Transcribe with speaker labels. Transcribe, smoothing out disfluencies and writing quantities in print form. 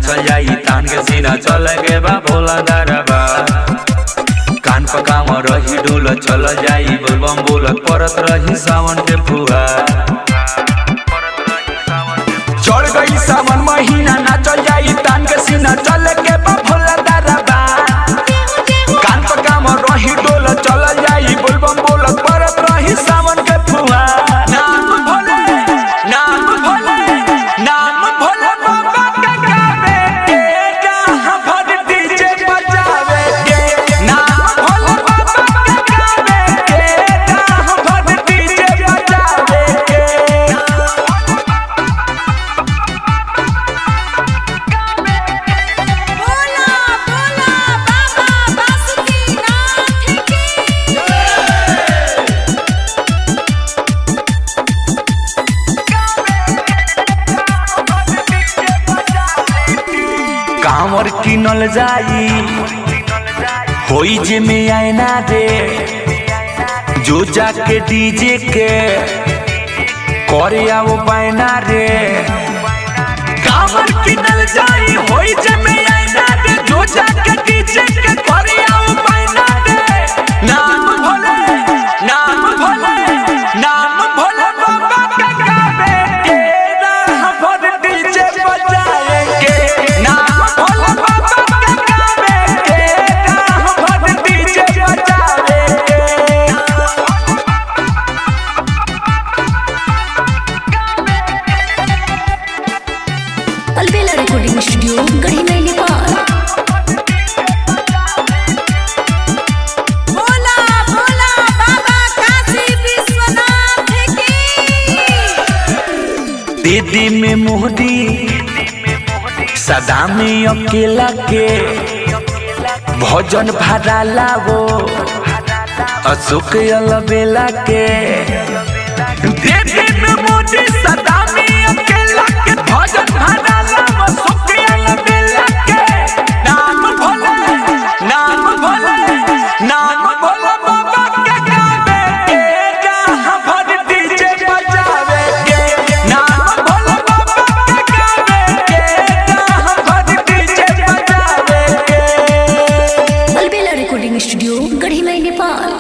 Speaker 1: नाचल जाई तान के सीना चल के बा भोला दरबा कान पकाम रही डोल चल जाई बोलबम बोलत परत रही सावन के फुहार चढ़ गई सावन महीना नाचल जाई तान के सीना चल के बा भोला दरबा कान पकाम रही डोल चल जाई बोलबम बोलत परत रही सावन के फुहार कांवर किनल जाई होई जे में आईना रे जो जाके डीजे के करे आओ बायना रे कांवर किनल जाई होई जे में आईना रे जो जाके डीजे के करे आओ बायना रे नाम भोले बाबा का गावे के राह भर डीजे बजाएंगे
Speaker 2: अलबेला रिकॉर्डिंग स्टूडियो गढ़ी में नेपाल।
Speaker 3: भोला भोला बाबा काशी विश्वनाथ की
Speaker 1: दीदी में मोहदी सदा में अकेला के भोजन भरा लावो अशोक अलबेला के दीदी में मोहदी सदा में अकेला के भोजन भरा लावो अशोक अलबेला के नाम भोले बाबा के गावे के राह भर डीजे बजावे के नाम भोले बाबा के गावे के राह भर डीजे बजावे के
Speaker 2: अलबेला रिकॉर्डिंग स्टूडियो गढ़ी में नेपाल।